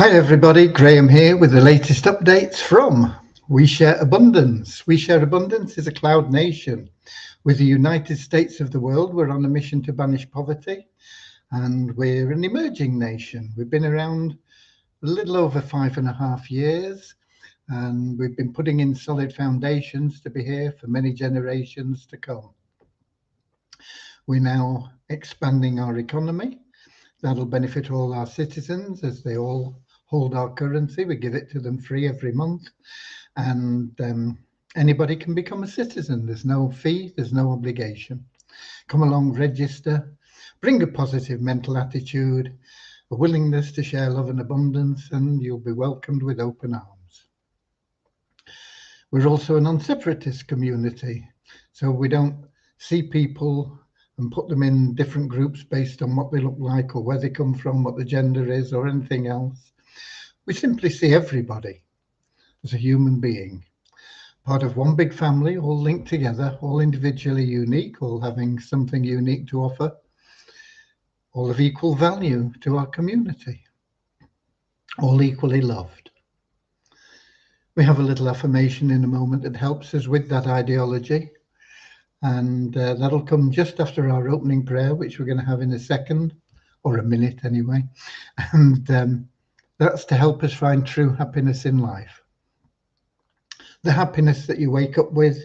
Hi everybody, Graham here with the latest updates from We Share Abundance. We Share Abundance is a cloud nation. With the United States of the world, we're on a mission to banish poverty, and we're an emerging nation. We've been around a little over 5.5 years, and we've been putting in solid foundations to be here for many generations to come. We're now expanding our economy. That'll benefit all our citizens as they all hold our currency. We give it to them free every month, and anybody can become a citizen. There's no fee, there's no obligation. Come along, register, bring a positive mental attitude, a willingness to share love and abundance, and you'll be welcomed with open arms. We're also a non-separatist community, so we don't see people and put them in different groups based on what they look like or where they come from, what the gender is, or anything else. We simply see everybody as a human being, part of one big family, all linked together, all individually unique, all having something unique to offer, all of equal value to our community, all equally loved. We have a little affirmation in a moment that helps us with that ideology. And that'll come just after our opening prayer, which we're going to have in a second, or a minute anyway. And that's to help us find true happiness in life. The happiness that you wake up with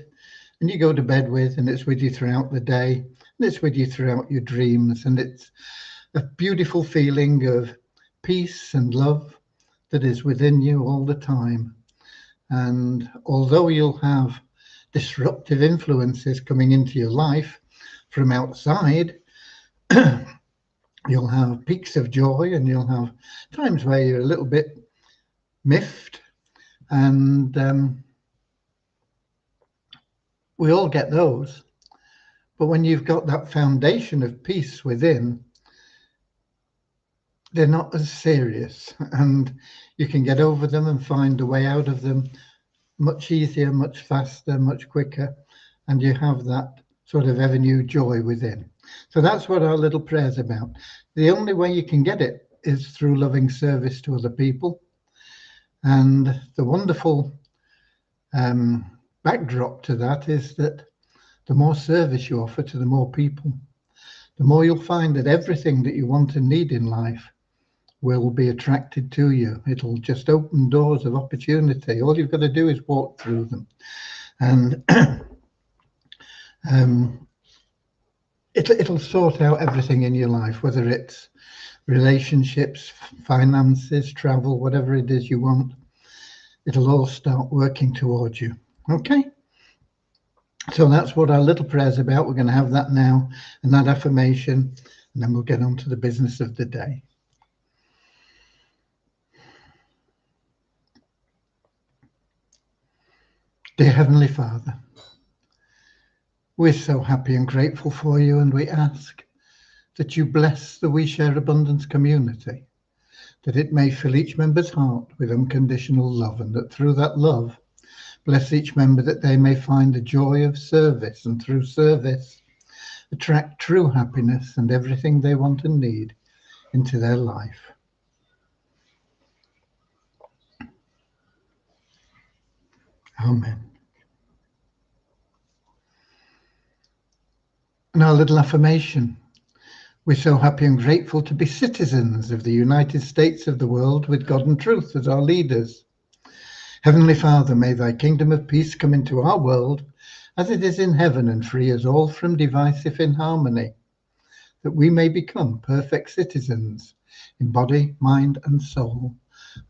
and you go to bed with, and it's with you throughout the day, and it's with you throughout your dreams. And it's a beautiful feeling of peace and love that is within you all the time. And although you'll have disruptive influences coming into your life from outside, you'll have peaks of joy and you'll have times where you're a little bit miffed, and we all get those. But when you've got that foundation of peace within, they're not as serious, and you can get over them and find a way out of them much easier, much faster, much quicker, and you have that sort of ever new joy within. So that's what our little prayer's about. The only way you can get it is through loving service to other people. And the wonderful backdrop to that is that the more service you offer to the more people, the more you'll find that everything that you want and need in life will be attracted to you. It'll just open doors of opportunity. All you've got to do is walk through them, and it'll sort out everything in your life, whether it's relationships, finances, travel, whatever it is you want. It'll all start working towards you. Okay, so that's what our little prayer's about. We're going to have that now, and that affirmation, and then we'll get on to the business of the day. Dear Heavenly Father, we're so happy and grateful for you, and we ask that you bless the We Share Abundance community, that it may fill each member's heart with unconditional love, and that through that love, bless each member that they may find the joy of service, and through service, attract true happiness and everything they want and need into their life. Amen. And our little affirmation. We're so happy and grateful to be citizens of the United States of the world with God and truth as our leaders. Heavenly Father, may thy kingdom of peace come into our world as it is in heaven, and free us all from divisive inharmony, that we may become perfect citizens in body, mind, and soul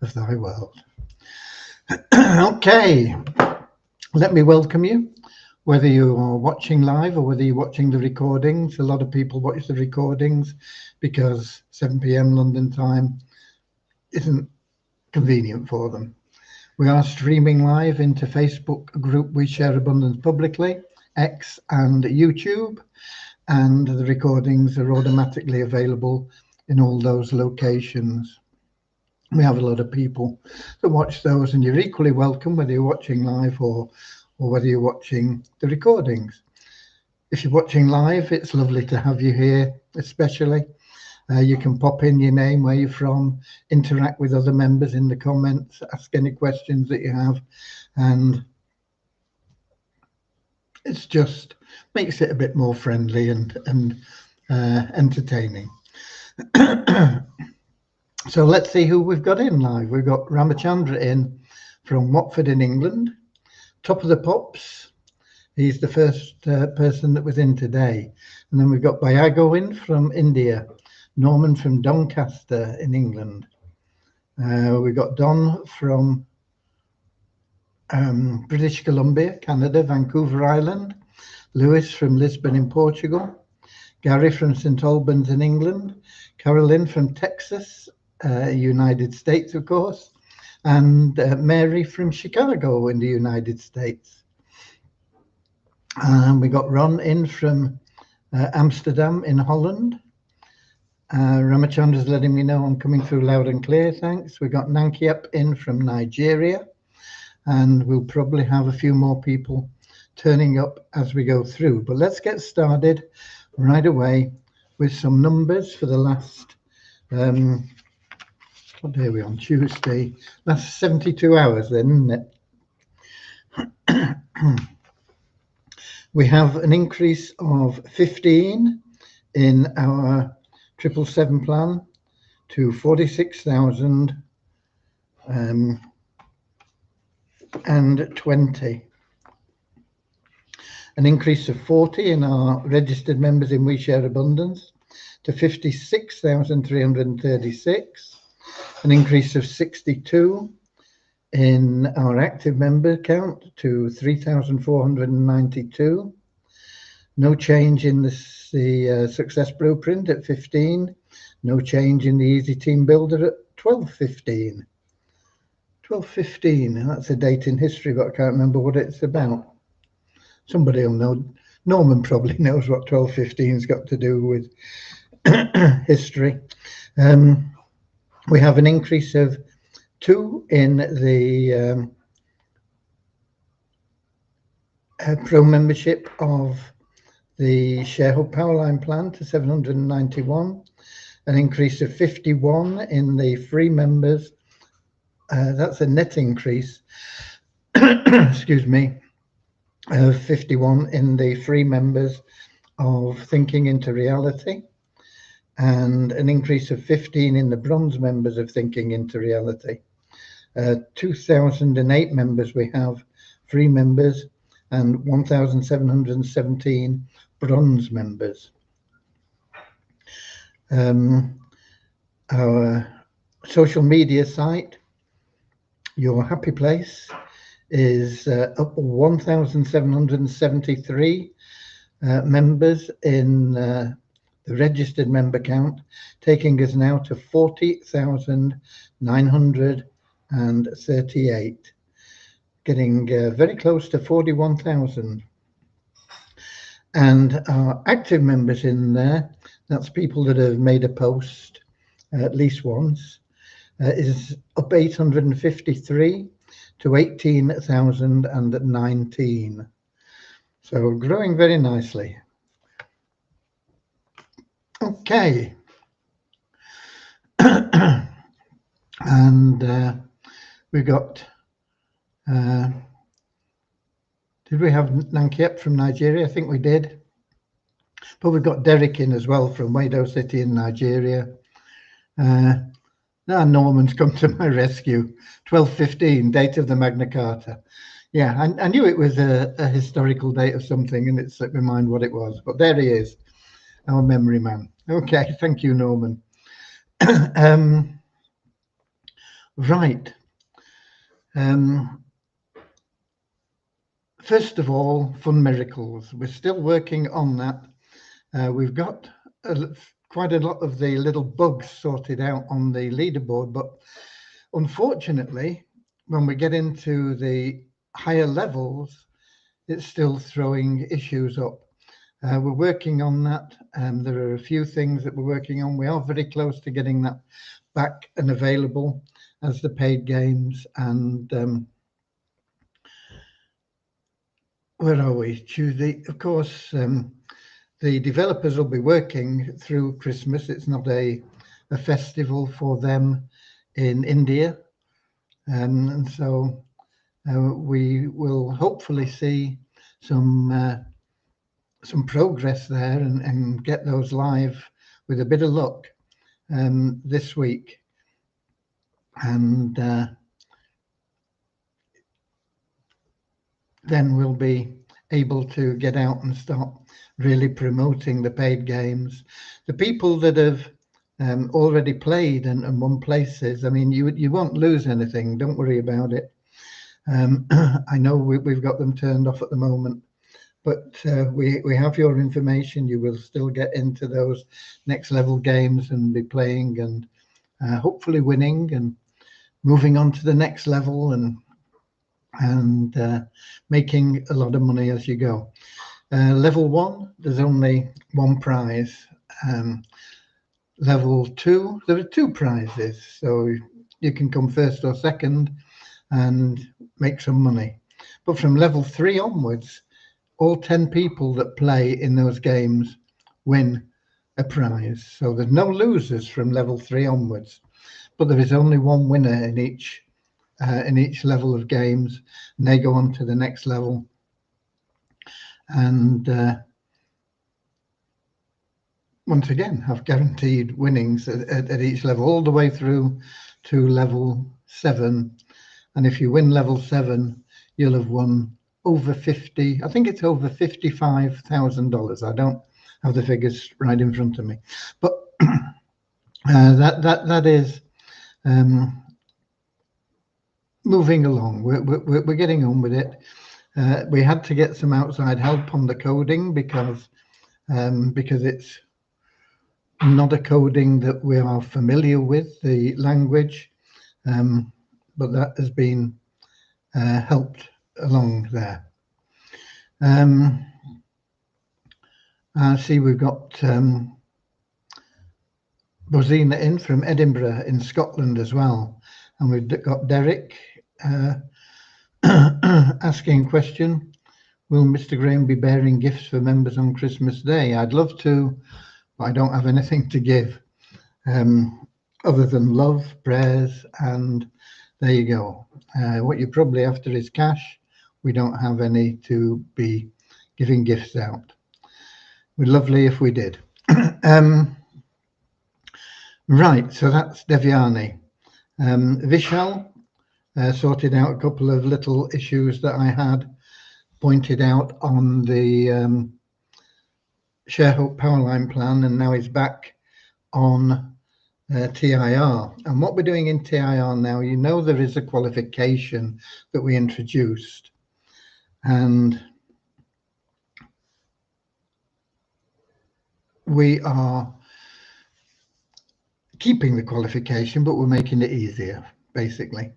of thy world. Okay, let me welcome you. Whether you are watching live or whether you're watching the recordings, a lot of people watch the recordings because 7 p.m. London time isn't convenient for them. We are streaming live into Facebook group We Share Abundance Publicly, X and YouTube, and the recordings are automatically available in all those locations. We have a lot of people that watch those, and you're equally welcome whether you're watching live or whether you're watching the recordings. If you're watching live, it's lovely to have you here, especially. You can pop in your name, where you're from, interact with other members in the comments, ask any questions that you have, and it's just makes it a bit more friendly and entertaining. So let's see who we've got in live. We've got Ramachandra in from Watford in England. Top of the Pops, he's the first person that was in today. And then we've got Bayago in from India. Norman from Doncaster in England. We've got Don from British Columbia, Canada, Vancouver Island. Lewis from Lisbon in Portugal. Gary from St Albans in England. Carolyn from Texas, United States, of course. And Mary from Chicago in the United States. And we got Ron in from Amsterdam in Holland. Ramachandra's letting me know I'm coming through loud and clear, thanks. We got Nankiap in from Nigeria, and we'll probably have a few more people turning up as we go through. But let's get started right away with some numbers for the last, what day are we on? Tuesday, last 72 hours then, isn't it? We have an increase of 15 in our 777 plan to 46,020. An increase of 40 in our registered members in We Share Abundance to 56,336. An increase of 62 in our active member count to 3,492. No change in the Success Blueprint at 15. No change in the Easy Team Builder at 12.15. 12.15, that's a date in history, but I can't remember what it's about. Somebody will know. Norman probably knows what 12.15's got to do with history. We have an increase of 2 in the pro membership of the Sharehold Powerline plan to 791, an increase of 51 in the free members. That's a net increase, excuse me, of 51 in the free members of Thinking into Reality, and an increase of 15 in the bronze members of Thinking into Reality. 2,008 members we have, free members, and 1,717 bronze members. Our social media site, Your Happy Place, is up 1,773 members in the registered member count, taking us now to 40,938, getting very close to 41,000. And our active members in there, that's people that have made a post at least once, is up 853 to 18,019. So growing very nicely. Okay. And we got, did we have Nankiap from Nigeria? I think we did. But we've got Derek in as well from Wado City in Nigeria. Now Norman's come to my rescue. 12.15, date of the Magna Carta. Yeah, I knew it was a historical date of something, and it slipped my mind what it was. But there he is, our memory man. Okay, thank you, Norman. Right. First of all, Fun Miracles. We're still working on that. We've got quite a lot of the little bugs sorted out on the leaderboard, but unfortunately, when we get into the higher levels, it's still throwing issues up. We're working on that, and there are a few things that we're working on. We are very close to getting that back and available as the paid games. And where are we? Tuesday, of course. the developers will be working through Christmas. It's not a festival for them in India. And so we will hopefully see some progress there and get those live with a bit of luck this week. And then we'll be able to get out and start really promoting the paid games. The people that have already played and won places, I mean, you won't lose anything. Don't worry about it. I know we've got them turned off at the moment, but we have your information. You will still get into those next level games and be playing and hopefully winning and moving on to the next level and making a lot of money as you go. Level 1, there's only one prize. Level 2, there are 2 prizes, so you can come first or second and make some money. But from level 3 onwards, all 10 people that play in those games win a prize. So there's no losers from level 3 onwards, but there is only one winner in each level of games, and they go on to the next level. And once again, have guaranteed winnings at each level, all the way through to level 7. And if you win level 7, you'll have won over I think it's over $55,000. I don't have the figures right in front of me, but that is moving along. We're getting on with it. We had to get some outside help on the coding because it's not a coding that we are familiar with, the language, but that has been helped along there. I see we've got Bozina in from Edinburgh in Scotland as well, and we've got Derek asking a question: will Mr. Graham be bearing gifts for members on Christmas Day? I'd love to, but I don't have anything to give other than love, prayers, and there you go. What you're probably after is cash. We don't have any to be giving gifts out. We'd lovely if we did. Right, so that's Devyani. Vishal sorted out a couple of little issues that I had pointed out on the ShareHope Powerline plan, and now he's back on TIR. And what we're doing in TIR now, you know, there is a qualification that we introduced, and we are keeping the qualification, but we're making it easier, basically.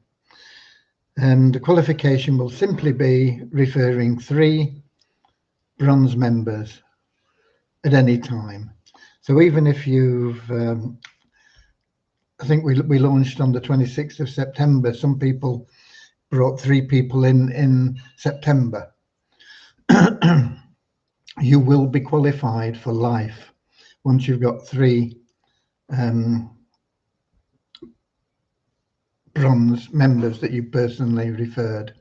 And the qualification will simply be referring 3 bronze members at any time. So even if you've, I think we launched on the 26th of September, some people brought 3 people in September. You will be qualified for life once you've got 3 bronze members that you personally referred.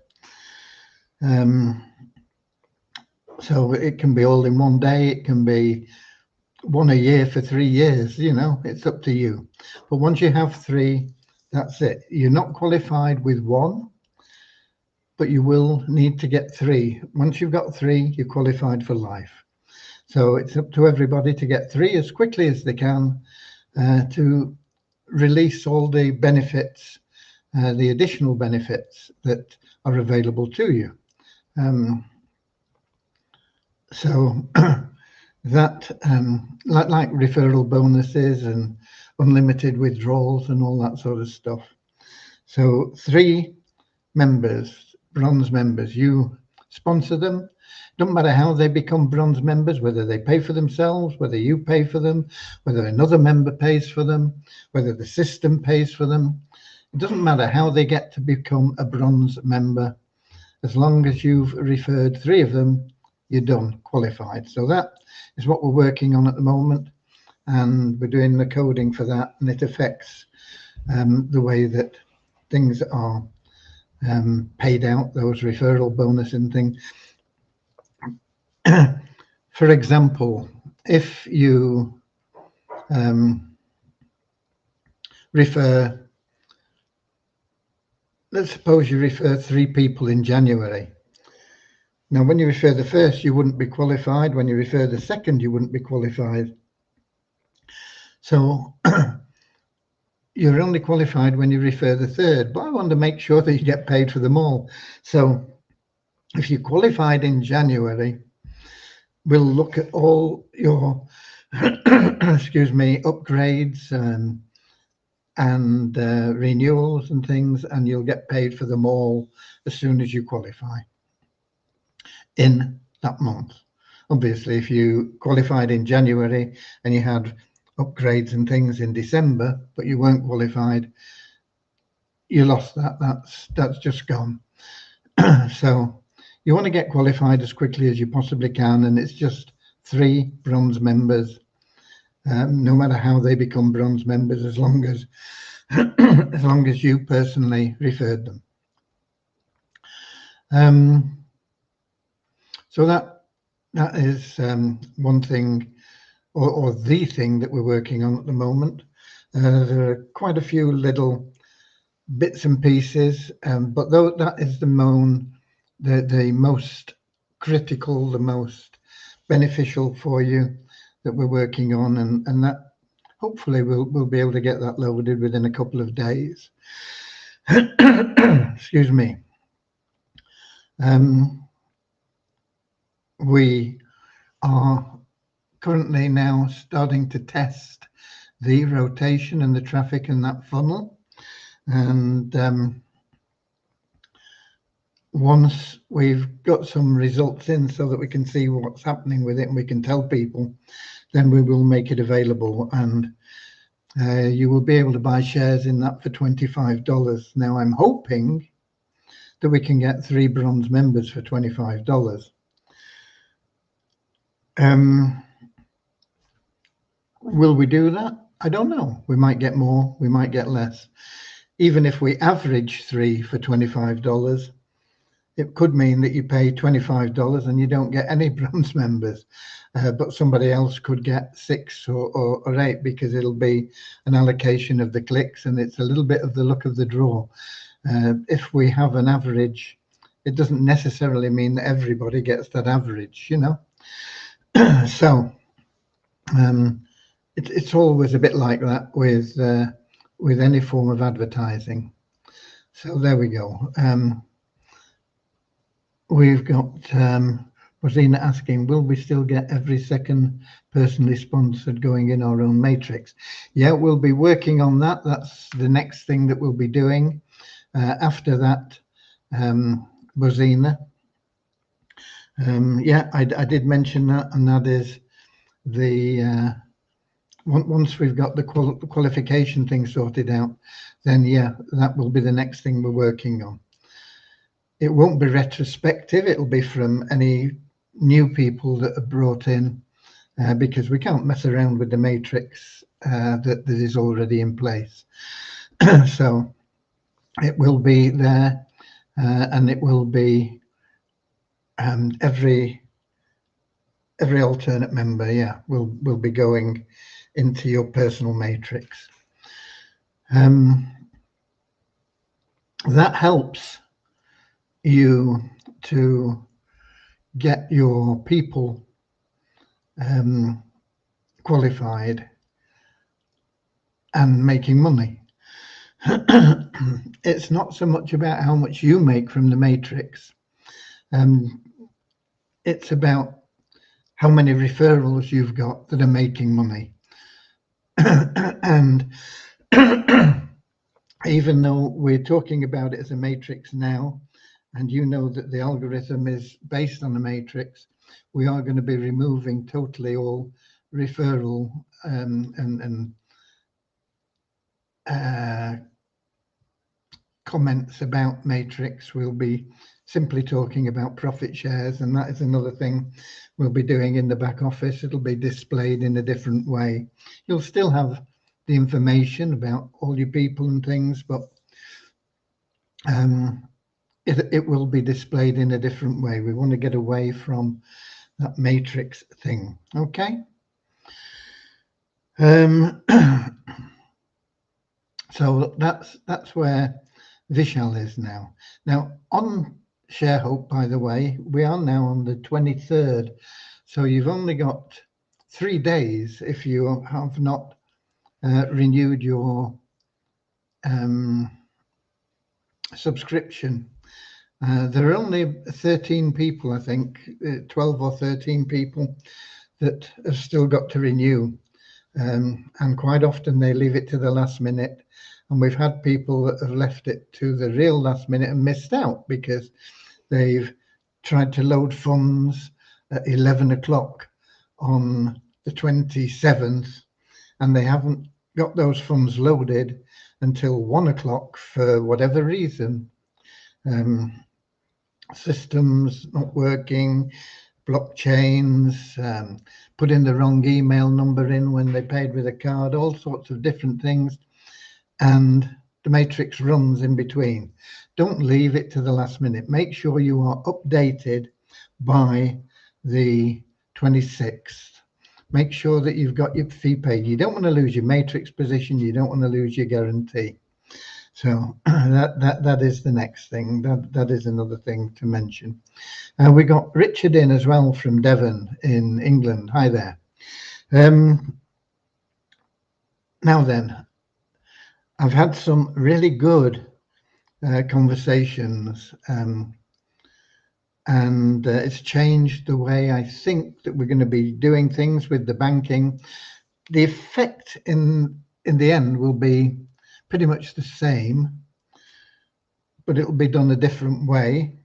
So it can be all in one day, it can be 1 a year for 3 years, you know, it's up to you. But once you have 3, that's it. You're not qualified with 1, but you will need to get 3. Once you've got 3, you're qualified for life. So it's up to everybody to get 3 as quickly as they can to release all the benefits, the additional benefits that are available to you. So that, like referral bonuses and unlimited withdrawals and all that sort of stuff. So 3 members, bronze members, you sponsor them. Don't matter how they become bronze members, whether they pay for themselves, whether you pay for them, whether another member pays for them, whether the system pays for them. It doesn't matter how they get to become a bronze member. As long as you've referred 3 of them, you're done, qualified. So that is what we're working on at the moment, and we're doing the coding for that, and it affects the way that things are paid out, those referral bonus and things. For example, if you refer, let's suppose you refer 3 people in January. Now, when you refer the first, you wouldn't be qualified. When you refer the second, you wouldn't be qualified. So you're only qualified when you refer the third, but I want to make sure that you get paid for them all. So if you qualified in January, we'll look at all your excuse me, upgrades and renewals and things, and you'll get paid for them all as soon as you qualify in that month. Obviously, if you qualified in January and you had upgrades and things in December, but you weren't qualified, you lost that. That's just gone. So you want to get qualified as quickly as you possibly can, and it's just 3 bronze members, no matter how they become bronze members, as long as as long as you personally referred them. So that is one thing, or the thing that we're working on at the moment. There are quite a few little bits and pieces, but though that is the most critical, the most beneficial for you that we're working on, and that hopefully we'll be able to get that loaded within a couple of days. Excuse me. We are currently now starting to test the rotation and the traffic in that funnel, and once we've got some results in so that we can see what's happening with it and we can tell people, then we will make it available, and you will be able to buy shares in that for $25. Now, I'm hoping that we can get 3 bronze members for $25. Will we do that? I don't know. We might get more, we might get less. Even if we average 3 for $25, it could mean that you pay $25 and you don't get any bronze members, but somebody else could get 6 or 8, because it'll be an allocation of the clicks, and it's a little bit of the luck of the draw. If we have an average, it doesn't necessarily mean that everybody gets that average, you know. So it's always a bit like that with any form of advertising. So there we go. We've got Rosina asking, will we still get every second personally sponsored going in our own matrix? Yeah, we'll be working on that. That's the next thing that we'll be doing. After that, Rosina. Yeah, I did mention that, and that is the once we've got the qualification thing sorted out, then yeah, that will be the next thing we're working on. It won't be retrospective, it'll be from any new people that are brought in, because we can't mess around with the matrix that is already in place. So it will be there, and it will be every alternate member, yeah, will be going into your personal matrix. That helps you to get your people qualified and making money. It's not so much about how much you make from the matrix. It's about how many referrals you've got that are making money. And even though we're talking about it as a matrix now, and you know that the algorithm is based on a matrix, we are going to be removing totally all referral and comments about Matrix, we'll be simply talking about profit shares, and that is another thing we'll be doing in the back office. It'll be displayed in a different way. You'll still have the information about all your people and things, but it will be displayed in a different way. We want to get away from that matrix thing. Okay. So that's where Vishal is now. Now on ShareHope, by the way, we are now on the 23rd. So you've only got 3 days if you have not renewed your subscription. There are only 13 people, I think, 12 or 13 people that have still got to renew. And quite often they leave it to the last minute. And we've had people that have left it to the real last minute and missed out because they've tried to load funds at 11 o'clock on the 27th, and they haven't got those funds loaded until 1 o'clock for whatever reason. Systems not working, blockchains, put in the wrong email number in when they paid with a card, all sorts of different things. And the matrix runs in between. Don't leave it to the last minute. Make sure you are updated by the 26th. Make sure that you've got your fee paid. You don't want to lose your matrix position. You don't want to lose your guarantee. So that is the next thing. That is another thing to mention. We got Richard in as well from Devon in England. Hi there. Now then, I've had some really good conversations, and it's changed the way I think that we're going to be doing things with the banking. The effect in the end will be pretty much the same, but it will be done a different way.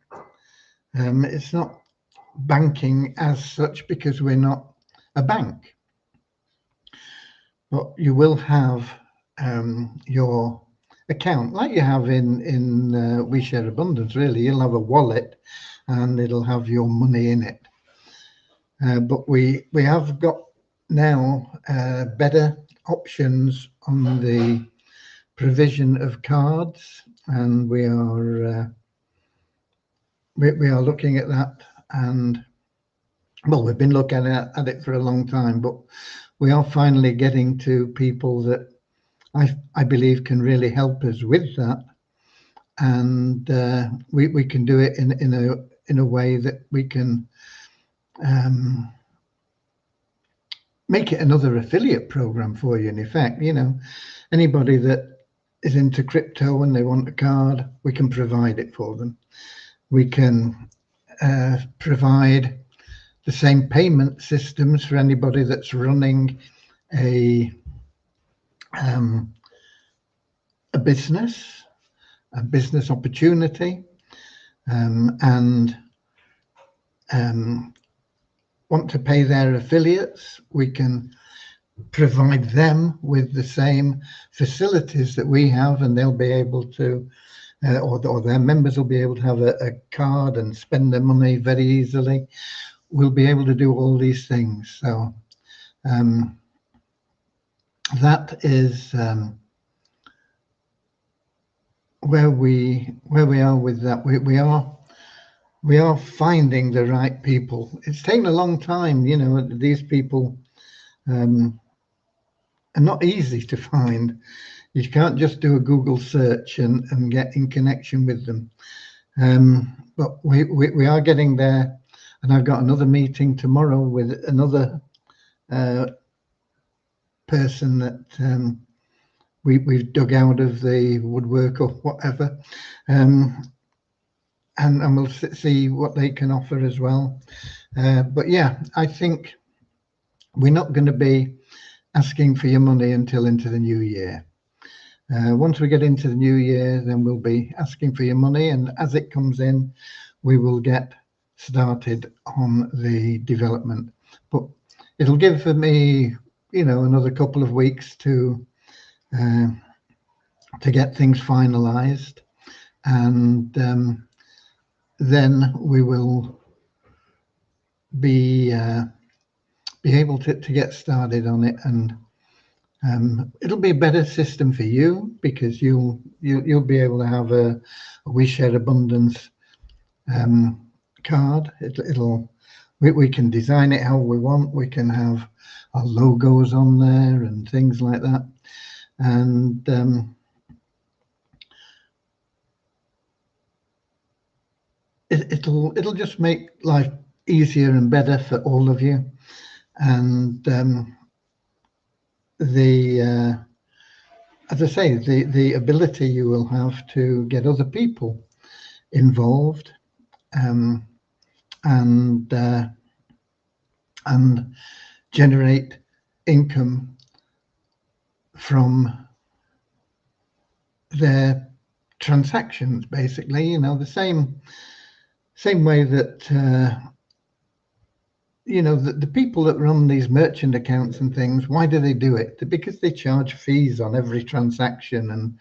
It's not banking as such because we're not a bank, but you will have your account like you have in We Share Abundance. Really, you'll have a wallet and it'll have your money in it. But we have got now better options on the provision of cards, and we are looking at that. And well, we've been looking at it for a long time, but we are finally getting to people that I believe can really help us with that, and we can do it in a way that we can make it another affiliate program for you. In effect, you know, anybody that is into crypto and they want a card, we can provide it for them. We can provide the same payment systems for anybody that's running a business opportunity, and want to pay their affiliates. We can provide them with the same facilities that we have, and they'll be able to, or their members will be able to have a card and spend their money very easily. We'll be able to do all these things. So that is where we are with that. We are finding the right people. It's taken a long time, you know. These people are not easy to find. You can't just do a Google search and get in connection with them. But we are getting there, and I've got another meeting tomorrow with another person that we've dug out of the woodwork or whatever, and we'll see what they can offer as well. But yeah, I think we're not going to be asking for your money until into the new year. Once we get into the new year, then we'll be asking for your money, and as it comes in, we will get started on the development. But it'll give me, you know, another couple of weeks to get things finalized. and then we will be able to get started on it, and it'll be a better system for you, because you'll be able to have a We Share Abundance card. We can design it how we want. We can have our logos on there and things like that, and it'll just make life easier and better for all of you. And as I say, the ability you will have to get other people involved, and generate income from their transactions, basically. You know, the same way that you know, the people that run these merchant accounts and things, why do they do it? Because they charge fees on every transaction, and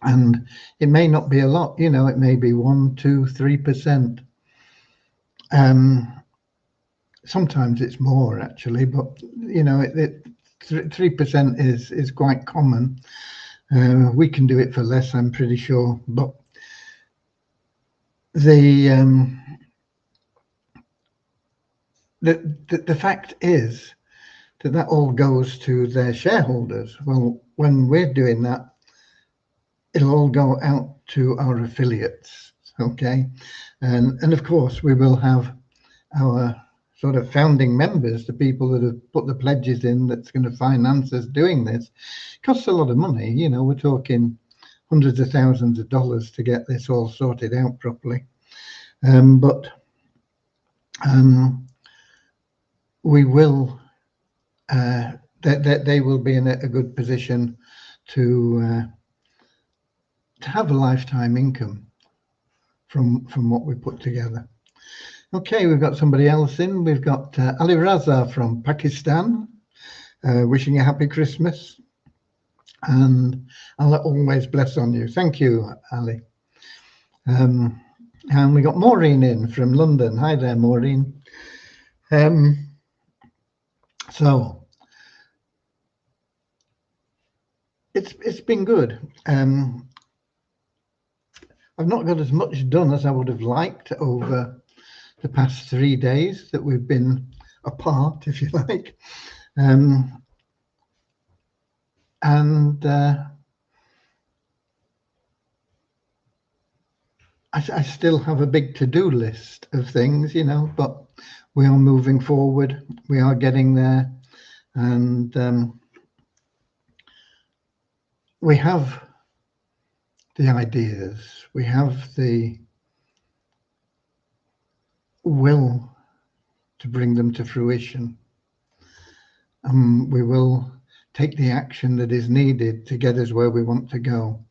and it may not be a lot, you know, it may be 1%, 2%, 3%. Sometimes it's more, actually, but you know, 3% is quite common. We can do it for less, I'm pretty sure, but the fact is that all goes to their shareholders. Well, when we're doing that, it'll all go out to our affiliates, okay? And of course, we will have our sort of founding members, the people that have put the pledges in, that's going to finance us doing this. It costs a lot of money, you know, we're talking hundreds of thousands of dollars to get this all sorted out properly. But we will, they will be in a good position to have a lifetime income from what we put together. Okay, we've got somebody else in. We've got Ali Raza from Pakistan, wishing a happy Christmas, and Allah always bless on you. Thank you, Ali. And we got Maureen in from London. Hi there, Maureen. So it's been good. I've not got as much done as I would have liked over the past 3 days that we've been apart, if you like. I still have a big to-do list of things, you know, but we are moving forward. We are getting there, and we have the ideas, we have the will to bring them to fruition. We will take the action that is needed to get us where we want to go.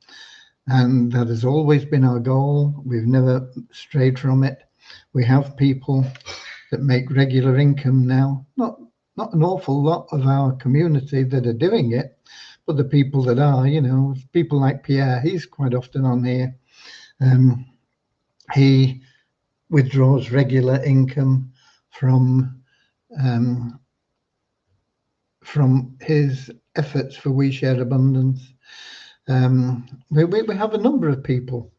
And that has always been our goal. We've never strayed from it. We have people that make regular income now. Not an awful lot of our community that are doing it, but the people that are, you know, people like Pierre, he's quite often on here. He withdraws regular income from his efforts for We Share Abundance. We have a number of people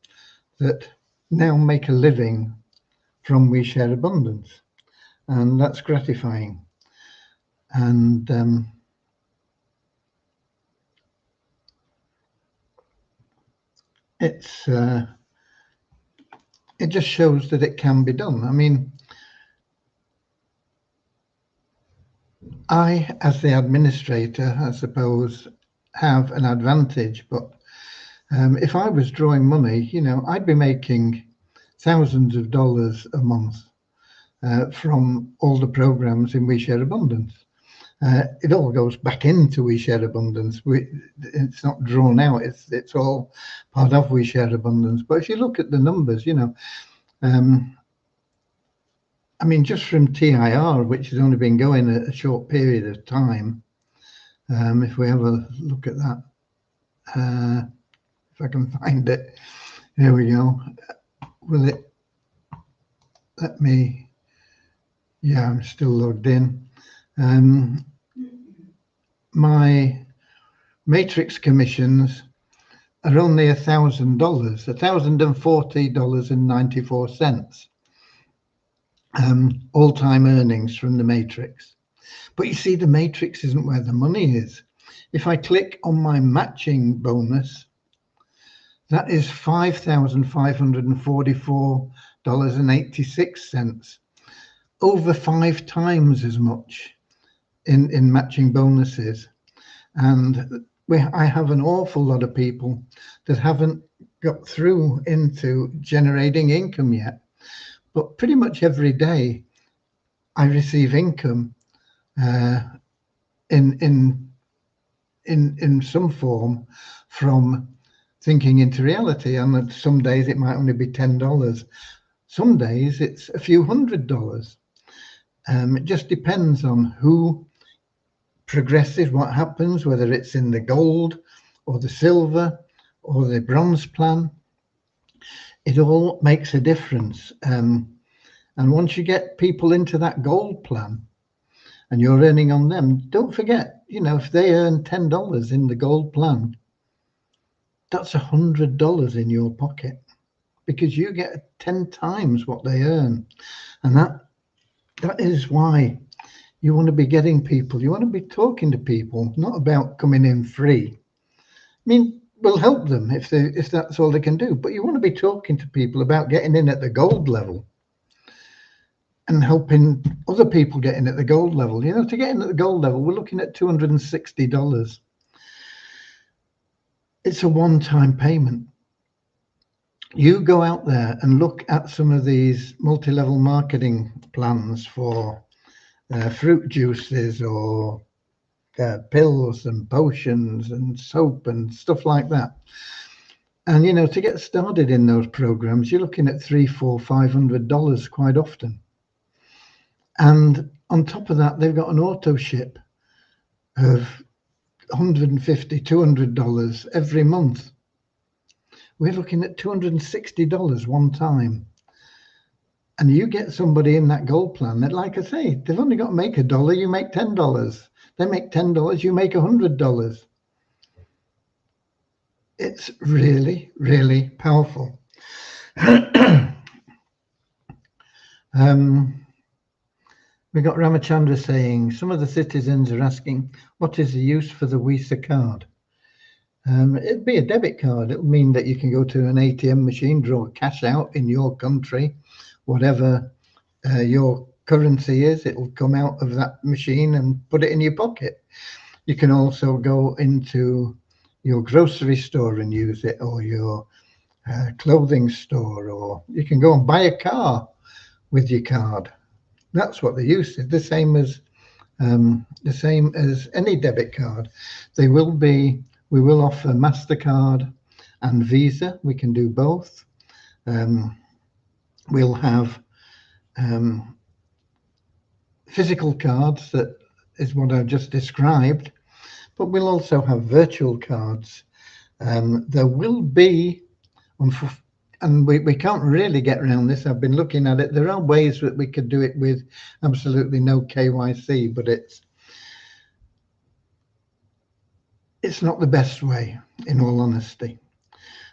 that now make a living from We Share Abundance, and that's gratifying. And it just shows that it can be done. I mean, I, as the administrator, I suppose, have an advantage, but if I was drawing money, you know, I'd be making thousands of dollars a month from all the programs in We Share Abundance. It all goes back into We Share Abundance. It's not drawn out. It's all part of We Share Abundance. But if you look at the numbers, you know, I mean, just from TIR, which has only been going a short period of time, if we have a look at that, if I can find it. Here we go. Will it let me? Yeah, I'm still logged in. My matrix commissions are only $1,000, $1,040.94. All-time earnings from the matrix. But you see, the matrix isn't where the money is. If I click on my matching bonus, that is $5,544.86, over 5 times as much in matching bonuses. And I have an awful lot of people that haven't got through into generating income yet. But pretty much every day I receive income in some form from thinking into reality. And some days it might only be $10. Some days it's a few $100s. It just depends on who progresses, what happens, whether it's in the gold or the silver or the bronze plan. It all makes a difference. And once you get people into that gold plan and you're earning on them, don't forget, if they earn $10 in the gold plan, that's $100 in your pocket, because you get 10 times what they earn. And that is why you want to be getting people, you want to be talking to people, not about coming in free. I mean, we'll help them if that's all they can do, but you want to be talking to people about getting in at the gold level and helping other people get in at the gold level. To get in at the gold level, we're looking at $260. It's a one-time payment. You go out there and look at some of these multi-level marketing plans for fruit juices or pills and potions and soap and stuff like that. And to get started in those programs, you're looking at $300, $400, $500 quite often. And on top of that, they've got an auto ship of $150, $200 every month. We're looking at $260 one time. And you get somebody in that gold plan that, like I say, they've only got to make $1, you make $10. They make $10, you make $100. It's really, really powerful. We got Ramachandra saying, some of the citizens are asking, what is the use for the Visa card? It'd be a debit card. It would mean that you can go to an ATM machine, draw cash out in your country, whatever your currency is, it will come out of that machine and put it in your pocket. You can also go into your grocery store and use it, or your clothing store, or you can go and buy a car with your card. That's what the use is. The same as any debit card. We will offer MasterCard and Visa. We can do both. We'll have physical cards, that is what I've just described, but we'll also have virtual cards. There will be, and we can't really get around this, I've been looking at it, there are ways that we could do it with absolutely no KYC, but it's not the best way, in all honesty.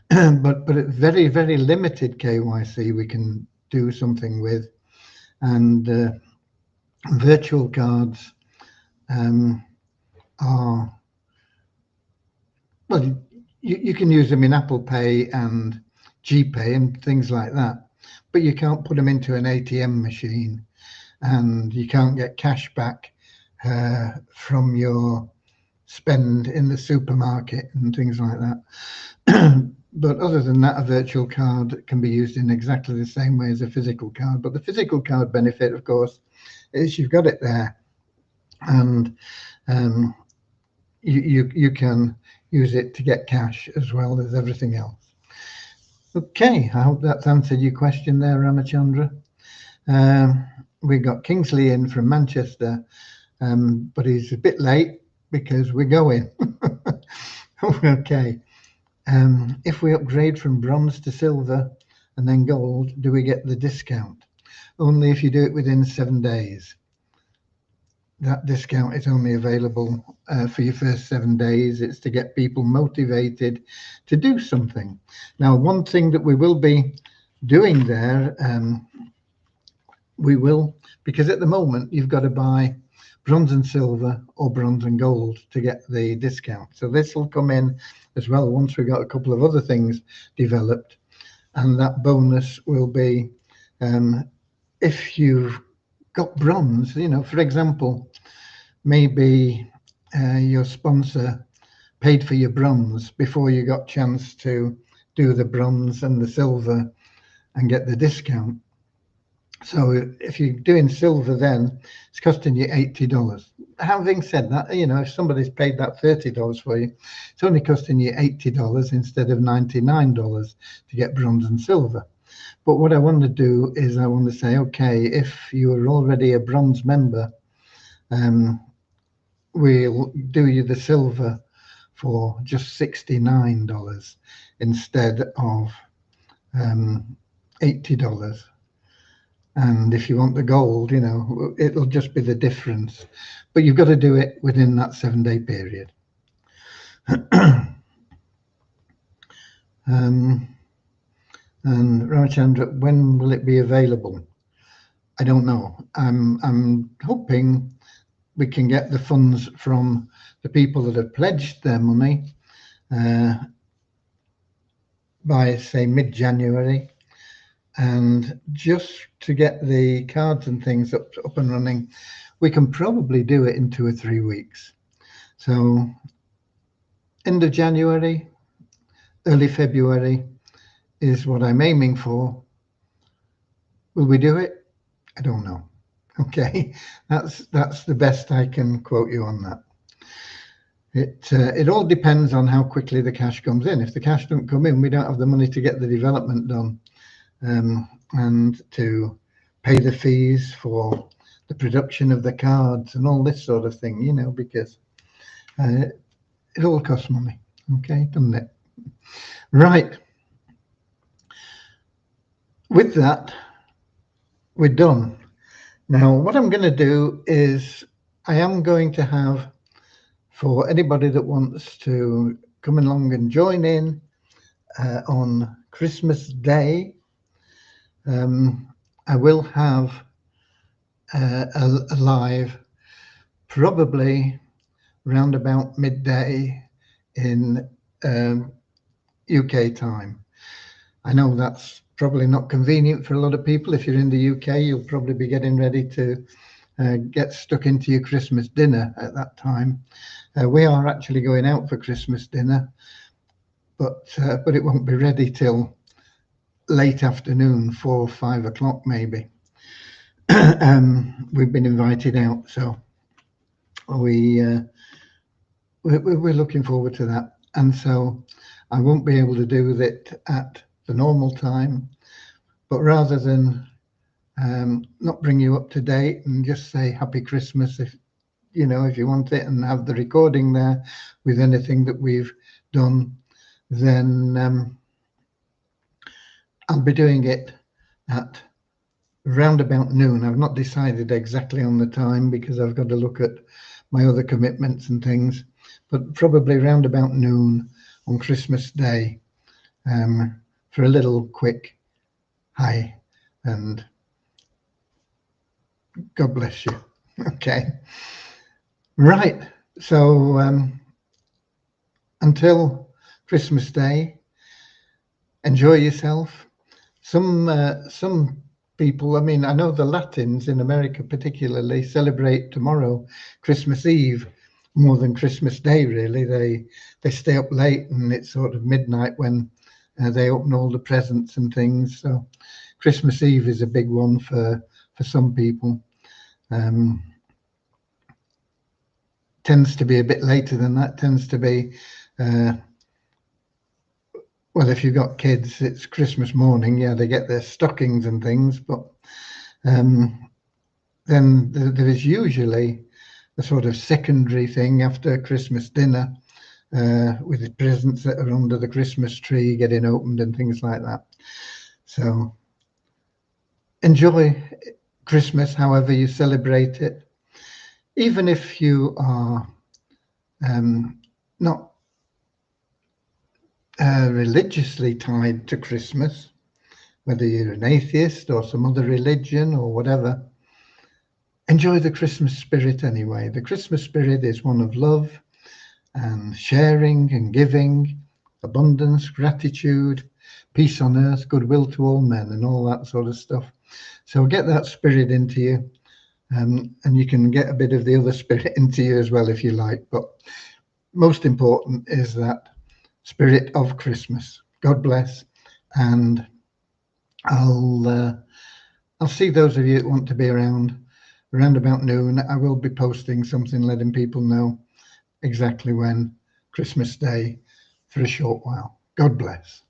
but it's very, very limited KYC we can do something with, and virtual cards are, well, you can use them in Apple Pay and GPay and things like that, but you can't put them into an ATM machine, and you can't get cash back from your spend in the supermarket and things like that. But other than that, a virtual card can be used in exactly the same way as a physical card. But the physical card benefit, of course, is you've got it there, and you can use it to get cash as well as everything else. Okay, I hope that's answered your question there, Ramachandra. We got Kingsley in from Manchester, but he's a bit late because we're going. Okay. If we upgrade from bronze to silver and then gold, do we get the discount? Only if you do it within 7 days. That discount is only available for your first 7 days. It's to get people motivated to do something. Now, one thing that we will be doing there, because at the moment you've got to buy bronze and silver or bronze and gold to get the discount. So this will come in as well once we've got a couple of other things developed, and that bonus will be if you've got bronze, for example, maybe your sponsor paid for your bronze before you got chance to do the bronze and the silver and get the discount. So if you're doing silver, then it's costing you $80. Having said that, if somebody's paid that $30 for you, it's only costing you $80 instead of $99 to get bronze and silver. But what I want to do is I want to say, okay, if you are already a bronze member, we'll do you the silver for just $69 instead of $80. And if you want the gold, it'll just be the difference. But you've got to do it within that 7-day period. And Ramachandra, when will it be available? I don't know. I'm hoping we can get the funds from the people that have pledged their money by, say, mid-January. And just to get the cards and things up and running, we can probably do it in 2 or 3 weeks. So end of January, early February is what I'm aiming for. Will we do it? I don't know. Okay, that's the best I can quote you on that. It all depends on how quickly the cash comes in. If the cash don't come in, we don't have the money to get the development done. And to pay the fees for the production of the cards and all this sort of thing, because it all costs money. Okay, doesn't it? Right. With that, we're done. Now, what I'm going to do is I am going to have, for anybody that wants to come along and join in on Christmas Day, I will have a live probably round about midday in UK time. I know that's probably not convenient for a lot of people. If you're in the UK, you'll probably be getting ready to get stuck into your Christmas dinner at that time. We are actually going out for Christmas dinner, but it won't be ready till late afternoon, 4 or 5 o'clock maybe. We've been invited out, so we're looking forward to that. And so I won't be able to do that at the normal time, but rather than not bring you up to date and just say Happy Christmas if you want it, and have the recording there with anything that we've done, then I'll be doing it at round about noon. I've not decided exactly on the time because I've got to look at my other commitments and things, but probably round about noon on Christmas Day for a little quick hi and God bless you. Okay. Right. So until Christmas Day, enjoy yourself. Some people, I know the Latins in America particularly celebrate tomorrow, Christmas Eve, more than Christmas Day, really. They stay up late and it's sort of midnight when they open all the presents and things. So Christmas Eve is a big one for some people. Tends to be a bit later than that, tends to be well, if you've got kids, it's Christmas morning. Yeah, they get their stockings and things, but then there is usually a sort of secondary thing after Christmas dinner, with the presents that are under the Christmas tree getting opened and things like that. So enjoy Christmas however you celebrate it, even if you are not religiously tied to Christmas, whether you're an atheist or some other religion or whatever. Enjoy the Christmas spirit anyway. The Christmas spirit is one of love and sharing and giving, abundance, gratitude, peace on earth, goodwill to all men, and all that sort of stuff. So get that spirit into you, and you can get a bit of the other spirit into you as well if you like. But most important is that spirit of Christmas. God bless, and I'll see those of you that want to be around about noon. I will be posting something letting people know exactly when Christmas Day for a short while. God bless.